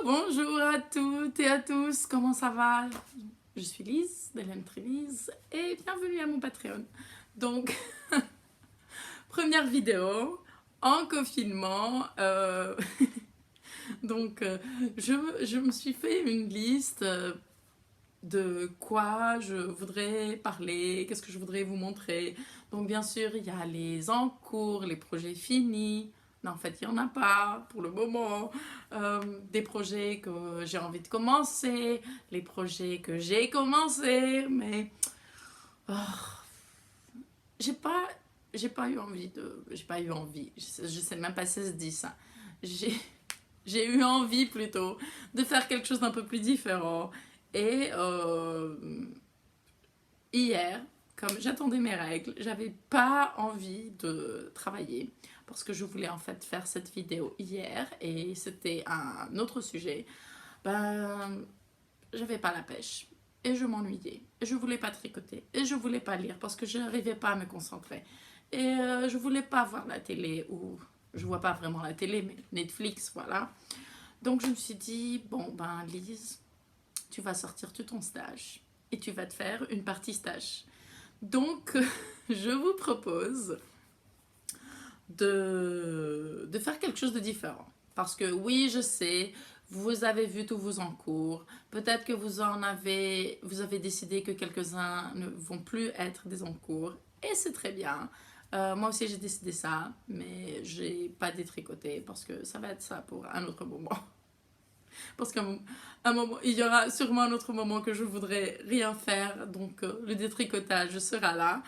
Bonjour à toutes et à tous, comment ça va? Je suis Lise, d'Hélène Trévise, et bienvenue à mon Patreon. Donc, première vidéo en confinement. Donc, je me suis fait une liste de quoi je voudrais parler, qu'est-ce que je voudrais vous montrer. Donc bien sûr, il y a les en cours, les projets finis. Non, en fait, il n'y en a pas pour le moment. Des projets que j'ai envie de commencer, les projets que j'ai commencé, mais oh, j'ai pas, j'ai pas eu envie de... J'ai pas eu envie, je sais même pas si ça se dit ça. J'ai j'ai eu envie plutôt de faire quelque chose d'un peu plus différent. Et hier, comme j'attendais mes règles, j'avais pas envie de travailler parce que je voulais en fait faire cette vidéo hier et c'était un autre sujet. Ben, j'avais pas la pêche et je m'ennuyais et je voulais pas tricoter et je voulais pas lire parce que je n'arrivais pas à me concentrer et je voulais pas voir la télé ou je vois pas vraiment la télé mais Netflix voilà. Donc je me suis dit bon ben Lise, tu vas sortir de ton stage et tu vas te faire une partie stage. Donc, je vous propose de faire quelque chose de différent. Parce que oui, je sais, vous avez vu tous vos encours. Peut-être que vous avez décidé que quelques-uns ne vont plus être des encours. Et c'est très bien. Moi aussi, j'ai décidé ça, mais j'ai pas détricoté parce que ça va être ça pour un autre moment. Parce qu'à un moment, il y aura sûrement un autre moment que je voudrais rien faire, donc le détricotage sera là.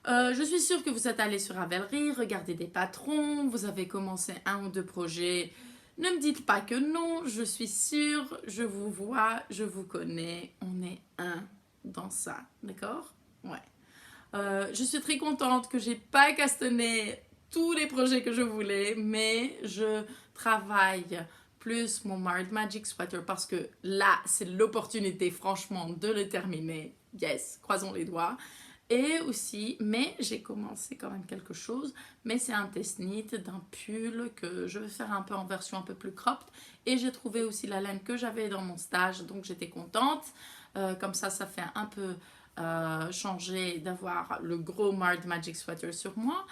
Je suis sûre que vous êtes allé sur Ravelry, regardez des patrons, vous avez commencé un ou deux projets. Ne me dites pas que non, je suis sûre, je vous vois, je vous connais, on est un dans ça, d'accord? Ouais. Je suis très contente que j'ai pas castanné tous les projets que je voulais, mais je travaille plus mon Marred Magic Sweater parce que là, c'est l'opportunité, franchement, de le terminer. Yes, croisons les doigts. Et aussi, mais j'ai commencé quand même quelque chose, mais c'est un test knit d'un pull que je vais faire un peu en version un peu plus cropped. Et j'ai trouvé aussi la laine que j'avais dans mon stage, donc j'étais contente. Comme ça fait un peu changer d'avoir le gros Marred Magic Sweater sur moi.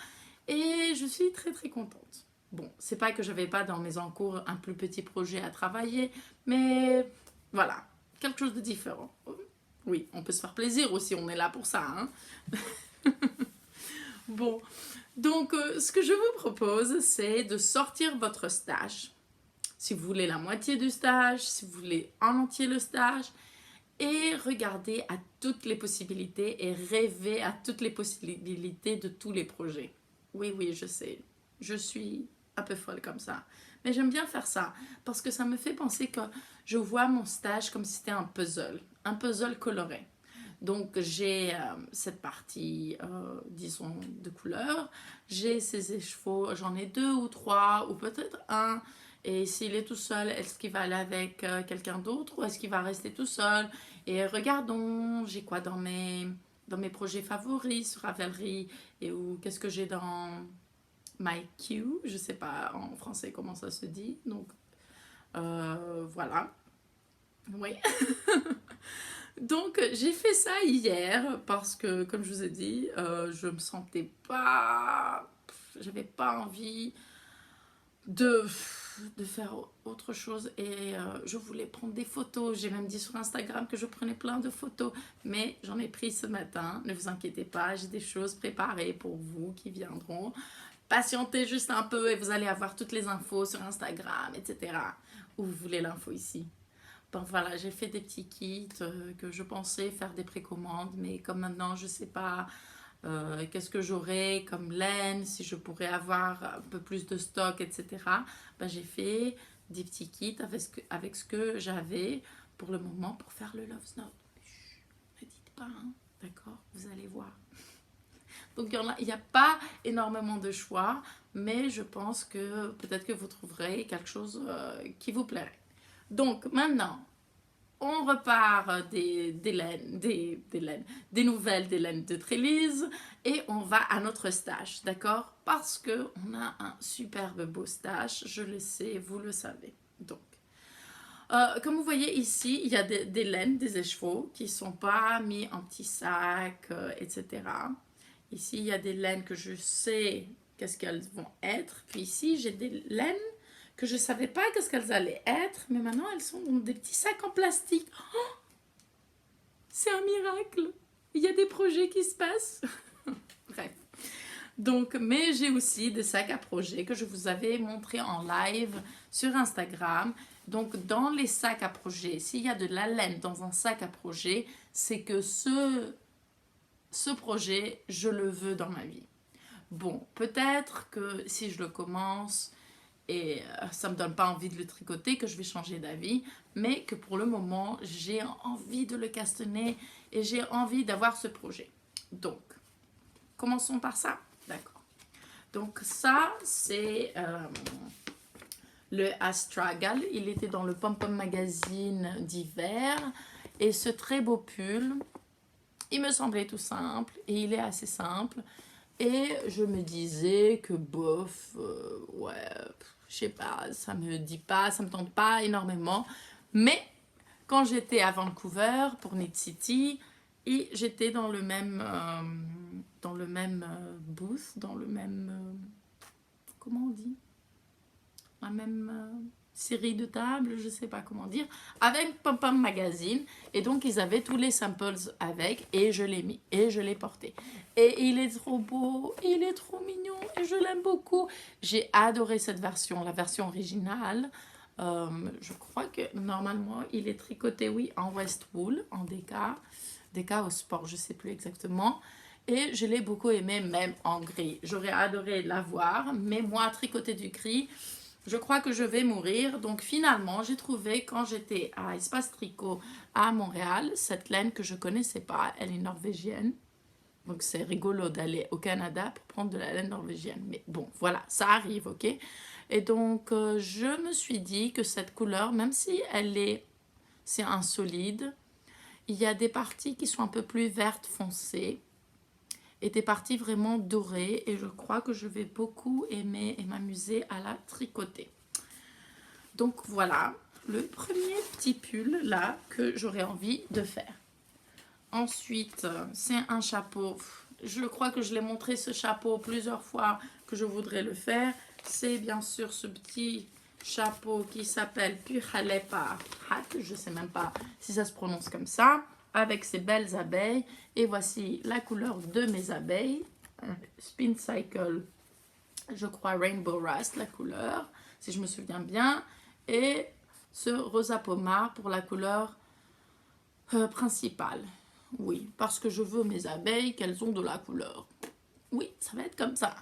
Et je suis très très contente. Bon, c'est pas que j'avais pas dans mes encours un plus petit projet à travailler, mais voilà, quelque chose de différent. Oui, on peut se faire plaisir aussi, on est là pour ça. Hein. Bon, donc ce que je vous propose, c'est de sortir votre stage. Si vous voulez la moitié du stage, si vous voulez en entier le stage, et regarder à toutes les possibilités et rêver à toutes les possibilités de tous les projets. Oui, oui, je sais, je suis un peu folle comme ça. Mais j'aime bien faire ça parce que ça me fait penser que je vois mon stage comme si c'était un puzzle coloré. Donc j'ai cette partie, disons, de couleur. J'ai ces écheveaux, j'en ai deux ou trois ou peut-être un. Et s'il est tout seul, est-ce qu'il va aller avec quelqu'un d'autre ou est-ce qu'il va rester tout seul? Et regardons, j'ai quoi dans mes projets favoris sur Ravelry et où qu'est-ce que j'ai dans My Queue, je sais pas en français comment ça se dit. Donc voilà. Oui. Donc j'ai fait ça hier parce que comme je vous ai dit, je me sentais pas, j'avais pas envie de, de faire autre chose et je voulais prendre des photos. J'ai même dit sur Instagram que je prenais plein de photos, mais j'en ai pris ce matin. Ne vous inquiétez pas, j'ai des choses préparées pour vous qui viendront. Patientez juste un peu et vous allez avoir toutes les infos sur Instagram, etc. Où vous voulez l'info ici. Bon voilà, j'ai fait des petits kits que je pensais faire des précommandes, mais comme maintenant je sais pas qu'est-ce que j'aurai comme laine, si je pourrais avoir un peu plus de stock, etc. Ben, j'ai fait des petits kits avec ce que j'avais pour le moment pour faire le Love Note. Ne dites pas, hein, d'accord? Vous allez voir. Donc il n'y a pas énormément de choix, mais je pense que peut-être que vous trouverez quelque chose qui vous plairait. Donc maintenant, on repart des nouvelles des laines de Trélise et on va à notre stage, d'accord? Parce qu'on a un superbe beau stage, je le sais, vous le savez. Donc, Comme vous voyez ici, il y a des laines, des écheveaux qui ne sont pas mis en petits sacs, etc. Ici, il y a des laines que je sais qu'est-ce qu'elles vont être. Puis ici, j'ai des laines que je ne savais pas qu'est-ce qu'elles allaient être, mais maintenant, elles sont dans des petits sacs en plastique. Oh, c'est un miracle! Il y a des projets qui se passent. Bref. Donc, mais j'ai aussi des sacs à projets que je vous avais montré en live sur Instagram. Donc, dans les sacs à projets, s'il y a de la laine dans un sac à projet, c'est que ce projet, je le veux dans ma vie. Bon, peut-être que si je le commence et ça ne me donne pas envie de le tricoter, que je vais changer d'avis, mais que pour le moment, j'ai envie de le castanner et j'ai envie d'avoir ce projet. Donc, commençons par ça. D'accord. Donc ça, c'est le Astragal. Il était dans le Pom Pom Magazine d'hiver. Et ce très beau pull, il me semblait tout simple. Et il est assez simple. Et je me disais que bof, ouais, je sais pas, ça me dit pas, ça me tente pas énormément. Mais quand j'étais à Vancouver pour Knit City, et j'étais dans le même booth, dans le même, comment on dit, la même série de tables, je sais pas comment dire, avec Pom Pom Magazine. Et donc ils avaient tous les samples avec et je l'ai mis et je l'ai porté. Et il est trop beau, il est trop mignon et je l'aime beaucoup. J'ai adoré cette version, la version originale. Je crois que normalement il est tricoté, oui, en West Wool, en DK au sport, je sais plus exactement. Et je l'ai beaucoup aimé, même en gris. J'aurais adoré l'avoir, mais moi, tricoter du gris, je crois que je vais mourir. Donc finalement, j'ai trouvé quand j'étais à Espace Tricot à Montréal, cette laine que je connaissais pas, elle est norvégienne. Donc c'est rigolo d'aller au Canada pour prendre de la laine norvégienne. Mais bon, voilà, ça arrive, ok? Et donc je me suis dit que cette couleur, même si c'est un solide, il y a des parties qui sont un peu plus vertes foncées et des parties vraiment dorées. Et je crois que je vais beaucoup aimer et m'amuser à la tricoter. Donc voilà, le premier petit pull là que j'aurais envie de faire. Ensuite, c'est un chapeau. Je crois que je l'ai montré ce chapeau plusieurs fois que je voudrais le faire. C'est bien sûr ce petit chapeau qui s'appelle Puhalepa Hat. Je ne sais même pas si ça se prononce comme ça. Avec ces belles abeilles. Et voici la couleur de mes abeilles. Spin Cycle, je crois Rainbow Rust, la couleur, si je me souviens bien. Et ce rosa pommard pour la couleur principale. Oui, parce que je veux mes abeilles qu'elles ont de la couleur. Oui, ça va être comme ça.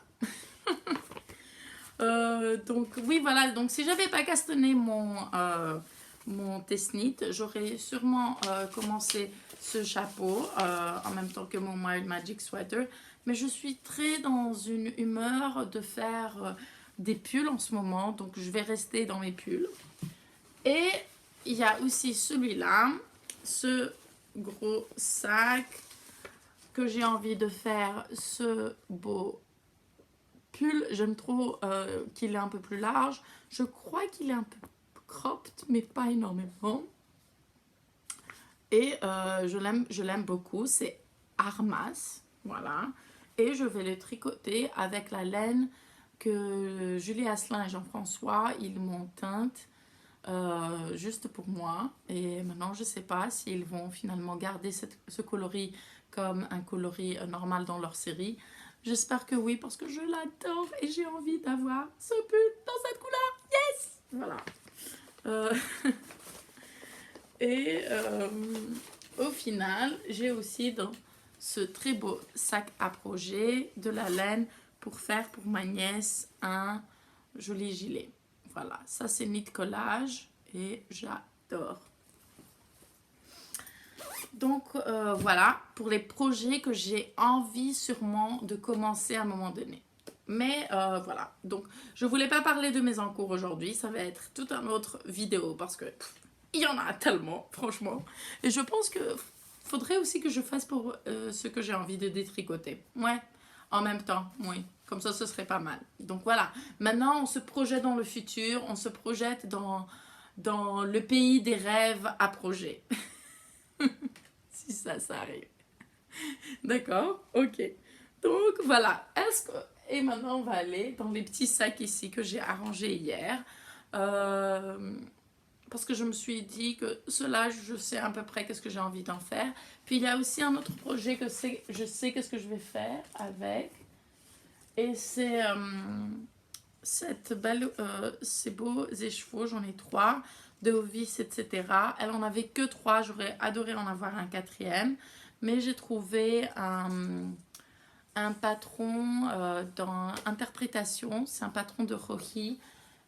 Donc oui, voilà. Donc si j'avais pas castanné mon Tessnit, j'aurais sûrement commencé ce chapeau en même temps que mon Wild Magic Sweater. Mais je suis très dans une humeur de faire des pulls en ce moment. Donc je vais rester dans mes pulls. Et il y a aussi celui-là, ce gros sac que j'ai envie de faire, ce beau pull. J'aime trop qu'il est un peu plus large. Je crois qu'il est un peu cropped, mais pas énormément. Et je l'aime beaucoup. C'est Armas, voilà. Et je vais le tricoter avec la laine que Julie Asselin et Jean-François, ils m'ont teinte. Juste pour moi. Et maintenant, je sais pas s'ils vont finalement garder ce coloris comme un coloris normal dans leur série. J'espère que oui, parce que je l'adore et j'ai envie d'avoir ce pull dans cette couleur. Yes! Voilà. Et au final, j'ai aussi dans ce très beau sac à projet de la laine pour faire pour ma nièce un joli gilet. Voilà, ça c'est Knit Collage et j'adore. Donc voilà, pour les projets que j'ai envie sûrement de commencer à un moment donné. Mais voilà, donc je voulais pas parler de mes encours aujourd'hui, ça va être toute une autre vidéo parce que il y en a tellement, franchement. Et je pense que faudrait aussi que je fasse pour ce que j'ai envie de détricoter. Ouais, en même temps, oui. Comme ça, ce serait pas mal. Donc voilà, maintenant on se projette dans le futur, on se projette dans dans le pays des rêves à projet. Si ça arrive. D'accord? Ok. Donc voilà. Et maintenant on va aller dans les petits sacs ici que j'ai arrangés hier. Parce que je me suis dit que cela, je sais à peu près qu'est-ce que j'ai envie d'en faire. Puis il y a aussi un autre projet que je sais qu'est-ce que je vais faire avec. Et c'est ces beaux écheveaux, j'en ai 3, de Ovis, etc. Elle en avait que 3, j'aurais adoré en avoir un 4e. Mais j'ai trouvé un patron dans Interprétation, c'est un patron de Rohi.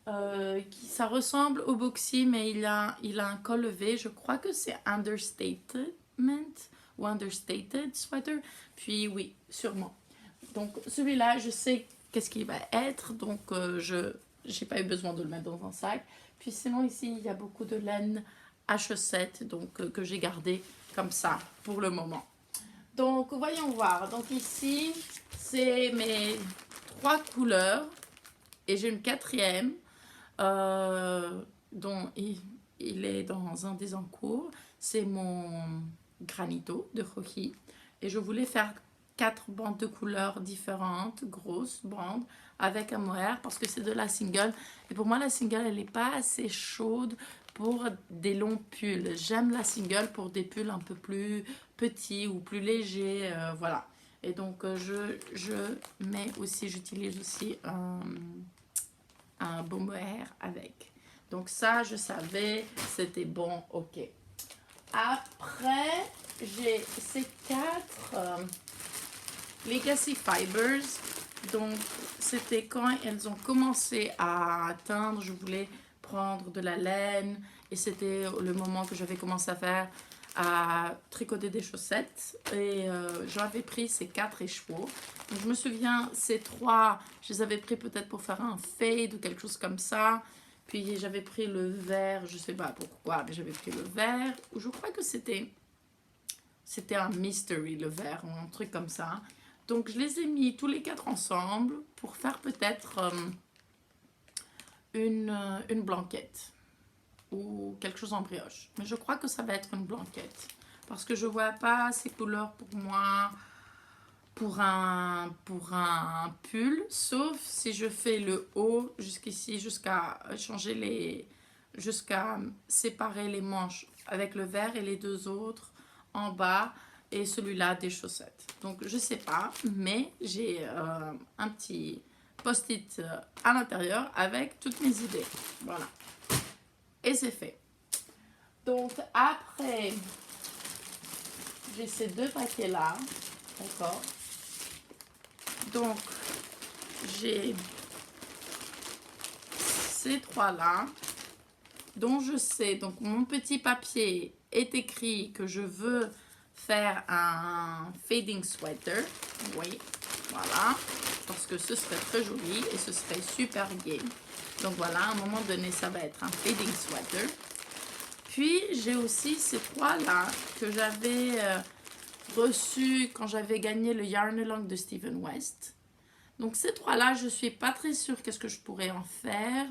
Ça ressemble au boxy, mais il a un col levé. Je crois que c'est Understatement ou Understated Sweater. Puis oui, sûrement. Donc celui-là, je sais qu'est-ce qu'il va être. Donc je n'ai pas eu besoin de le mettre dans un sac. Puis sinon ici, il y a beaucoup de laine à chaussettes donc, que j'ai gardé comme ça pour le moment. Donc voyons voir. Donc ici, c'est mes 3 couleurs. Et j'ai une 4e. Dont il est dans un des encours. C'est mon granito de Rohi. Et je voulais faire 4 bandes de couleurs différentes, grosses bandes, avec un mohair parce que c'est de la single. Et pour moi, la single, elle n'est pas assez chaude pour des longs pulls. J'aime la single pour des pulls un peu plus petits ou plus légers. Voilà. Et donc, j'utilise aussi un beau mohair avec. Donc ça, je savais, c'était bon, ok. Après, j'ai ces 4 Legacy Fibers. Donc, c'était quand elles ont commencé à atteindre, je voulais prendre de la laine. Et c'était le moment que j'avais commencé à tricoter des chaussettes. Et j'avais pris ces 4 écheveaux. Donc, je me souviens, ces 3, je les avais pris peut-être pour faire un fade ou quelque chose comme ça. Puis j'avais pris le vert, je sais pas pourquoi, mais j'avais pris le vert. Je crois que c'était un mystery, le vert, ou un truc comme ça. Donc je les ai mis tous les 4 ensemble pour faire peut-être une blanquette ou quelque chose en brioche. Mais je crois que ça va être une blanquette parce que je vois pas ces couleurs pour moi pour un pull, sauf si je fais le haut jusqu'ici, jusqu'à séparer les manches avec le vert et les 2 autres en bas et celui-là des chaussettes. Donc je sais pas, mais j'ai un petit post-it à l'intérieur avec toutes mes idées. Voilà. Et c'est fait. Donc après, j'ai ces 2 paquets là. D'accord. Donc, j'ai ces 3 là, dont je sais, donc mon petit papier est écrit que je veux faire un fading sweater. Oui, voilà, parce que ce serait très joli et ce serait super gai. Donc voilà, à un moment donné, ça va être un fading sweater. Puis, j'ai aussi ces 3 là que j'avais reçu quand j'avais gagné le Yarn Along de Stephen West. Donc ces 3 là, je suis pas très sûre qu'est-ce que je pourrais en faire.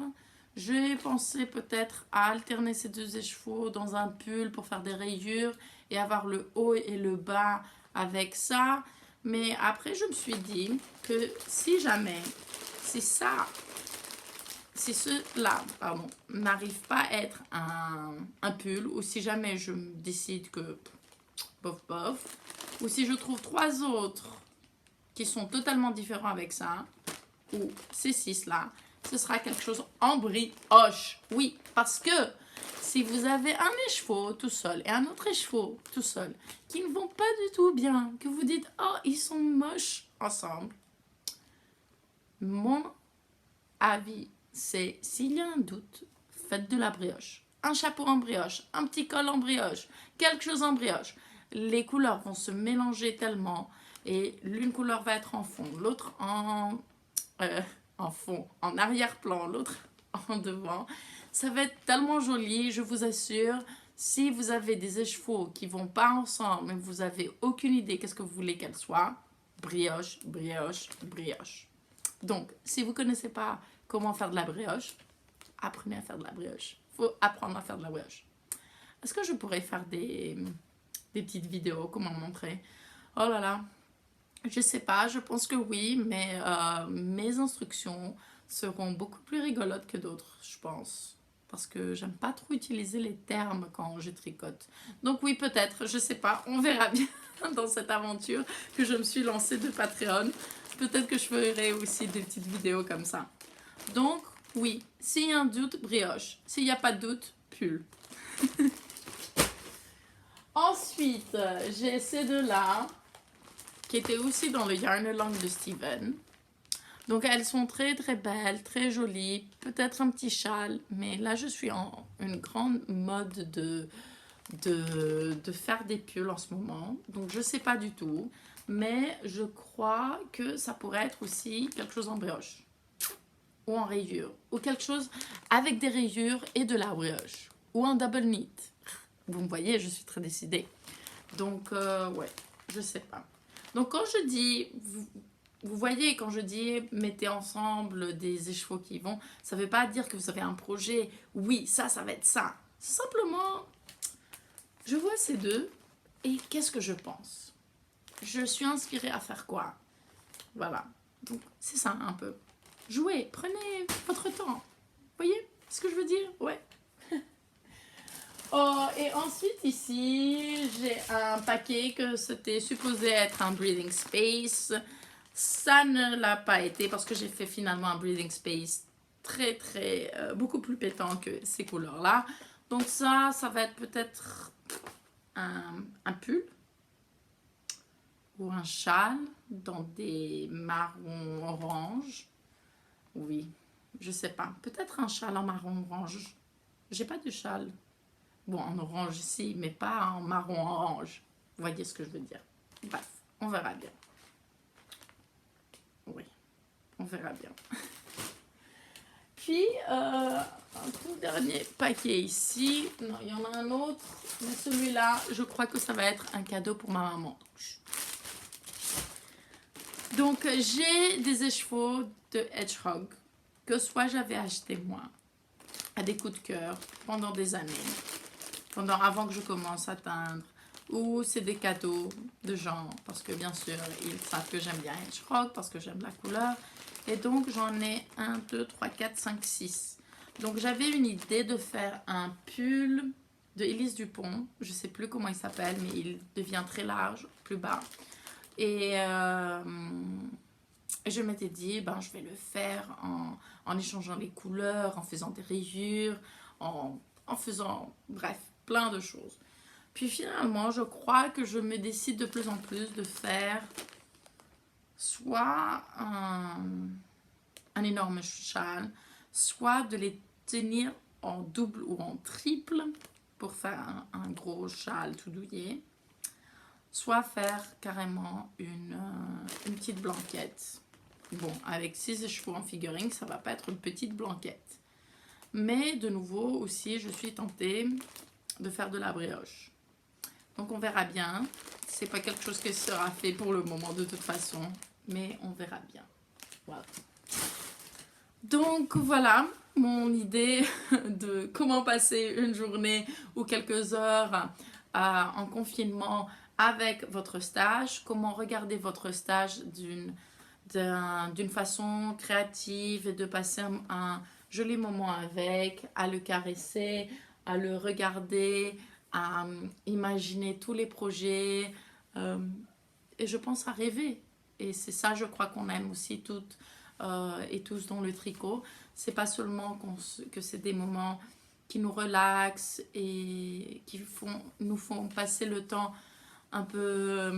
J'ai pensé peut-être à alterner ces 2 écheveaux dans un pull pour faire des rayures et avoir le haut et le bas avec ça. Mais après, je me suis dit que si cela n'arrive pas à être un pull, ou si jamais je me décide que bof bof, ou si je trouve 3 autres qui sont totalement différents avec ça, ou ces 6 là, ce sera quelque chose en brioche. Oui, parce que si vous avez un écheveau tout seul et un autre écheveau tout seul qui ne vont pas du tout bien, que vous dites oh ils sont moches ensemble, mon avis c'est s'il y a un doute, faites de la brioche. Un chapeau en brioche, un petit col en brioche, quelque chose en brioche. Les couleurs vont se mélanger tellement et l'une couleur va être en fond, l'autre en fond, en arrière-plan, l'autre en devant. Ça va être tellement joli, je vous assure. Si vous avez des écheveaux qui vont pas ensemble, mais vous avez aucune idée qu'est-ce que vous voulez qu'elles soient, brioche, brioche, brioche. Donc, si vous connaissez pas comment faire de la brioche, apprenez à faire de la brioche. faut apprendre à faire de la brioche. Est-ce que je pourrais faire des petites vidéos, comment montrer? Oh là là, je sais pas, je pense que oui, mais mes instructions seront beaucoup plus rigolotes que d'autres, je pense. Parce que j'aime pas trop utiliser les termes quand je tricote. Donc oui, peut-être, je sais pas, on verra bien dans cette aventure que je me suis lancée de Patreon. Peut-être que je ferai aussi des petites vidéos comme ça. Donc oui, s'il y a un doute, brioche. S'il n'y a pas de doute, pull. Ensuite, j'ai ces deux-là, qui étaient aussi dans le Yarn Along de Steven. Donc elles sont très très belles, très jolies, peut-être un petit châle, mais là je suis en une grande mode de faire des pulls en ce moment. Donc je sais pas du tout, mais je crois que ça pourrait être aussi quelque chose en brioche ou en rayure, ou quelque chose avec des rayures et de la brioche, ou un double knit. Vous me voyez, je suis très décidée. Donc ouais, je sais pas. Donc quand je dis, vous voyez, quand je dis mettez ensemble des écheveaux qui vont, ça ne veut pas dire que vous avez un projet, oui, ça va être ça. Simplement, je vois ces deux et qu'est-ce que je pense? Je suis inspirée à faire quoi? Voilà. Donc c'est ça un peu. Jouez, prenez votre temps. Vous voyez ce que je veux dire? Ouais. Oh, et ensuite ici, j'ai un paquet que c'était supposé être un breathing space. Ça ne l'a pas été parce que j'ai fait finalement un breathing space très très beaucoup plus pétant que ces couleurs là. Donc ça va être peut-être un pull ou un châle dans des marrons orange. Oui, je sais pas. Peut-être un châle en marron orange. J'ai pas de châle. Bon, en orange ici, mais pas en marron orange. Vous voyez ce que je veux dire. Bref, on verra bien. Oui, on verra bien. Puis, un tout dernier paquet ici. Non, il y en a un autre. Mais celui-là, je crois que ça va être un cadeau pour ma maman. Donc, j'ai des écheveaux de Hedgehog que soit j'avais acheté moi à des coups de cœur pendant des années, avant que je commence à teindre, ou c'est des cadeaux de gens, parce que bien sûr, ils savent que j'aime bien Hedgehog, parce que j'aime la couleur. Et donc, j'en ai 1, 2, 3, 4, 5, 6. Donc, j'avais une idée de faire un pull de Élise Dupont. Je ne sais plus comment il s'appelle, mais il devient très large, plus bas. Et je m'étais dit, ben, je vais le faire en échangeant les couleurs, en faisant des rayures, en faisant, bref, plein de choses. Puis finalement, je crois que je me décide de plus en plus de faire soit un énorme châle, soit de les tenir en double ou en triple pour faire un gros châle tout douillet, soit faire carrément une petite blanquette. Bon, avec 6 écheveaux en figuring, ça va pas être une petite blanquette. Mais de nouveau aussi, je suis tentée de faire de la brioche. Donc on verra bien. C'est pas quelque chose qui sera fait pour le moment de toute façon, mais on verra bien. Voilà. Donc voilà mon idée de comment passer une journée ou quelques heures en confinement avec votre stage, comment regarder votre stage d'une façon créative et de passer un joli moment avec, à le caresser, à le regarder, à imaginer tous les projets et je pense à rêver. Et c'est ça, je crois qu'on aime aussi toutes et tous dans le tricot. C'est pas seulement que c'est des moments qui nous relaxent et qui nous font passer le temps un peu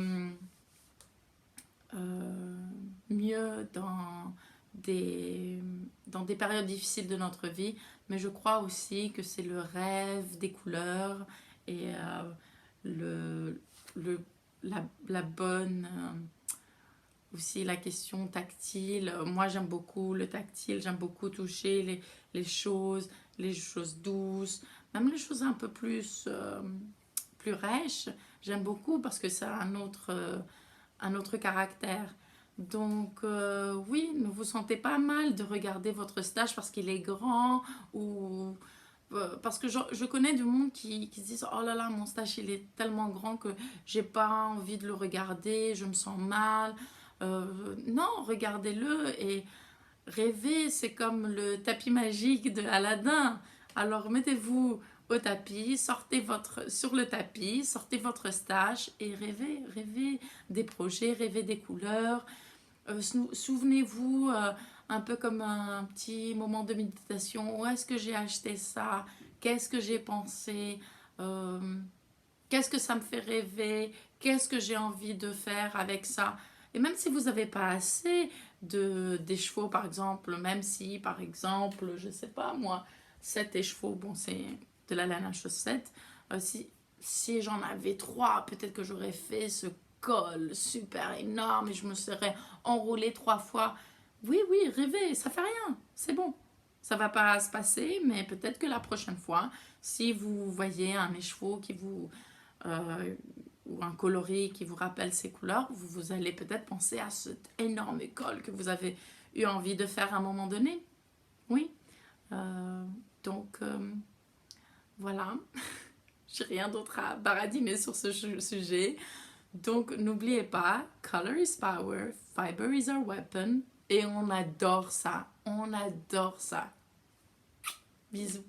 mieux dans des périodes difficiles de notre vie, mais je crois aussi que c'est le rêve des couleurs et la bonne aussi la question tactile. Moi j'aime beaucoup le tactile, j'aime beaucoup toucher les choses douces, même les choses un peu plus rêches, j'aime beaucoup parce que ça a un autre caractère. Donc oui, ne vous sentez pas mal de regarder votre stage parce qu'il est grand ou Parce que je connais du monde qui se disent, oh là là, mon stache il est tellement grand que j'ai pas envie de le regarder, je me sens mal. Non, regardez-le et rêvez, c'est comme le tapis magique de Aladdin. Alors mettez-vous au tapis, sur le tapis, sortez votre stache et rêvez, rêvez des projets, rêvez des couleurs. Souvenez-vous, un peu comme un petit moment de méditation, où est-ce que j'ai acheté ça, qu'est-ce que j'ai pensé, euh, qu'est-ce que ça me fait rêver, qu'est-ce que j'ai envie de faire avec ça. Et même si vous n'avez pas assez des chevaux, par exemple, même si, par exemple, je ne sais pas moi, 7 écheveaux, bon, c'est de la laine à chaussettes, si j'en avais 3, peut-être que j'aurais fait ce col super énorme et je me serais enroulée 3 fois. Oui, oui, rêvez, ça fait rien, c'est bon. Ça va pas se passer, mais peut-être que la prochaine fois, si vous voyez un écheveau euh, ou un coloris qui vous rappelle ces couleurs, vous allez peut-être penser à cet énorme col que vous avez eu envie de faire à un moment donné. Oui. Euh, donc, voilà. J'ai rien d'autre à baradiner sur ce sujet. Donc, n'oubliez pas, color is power, fiber is our weapon. Et on adore ça. On adore ça. Bisous.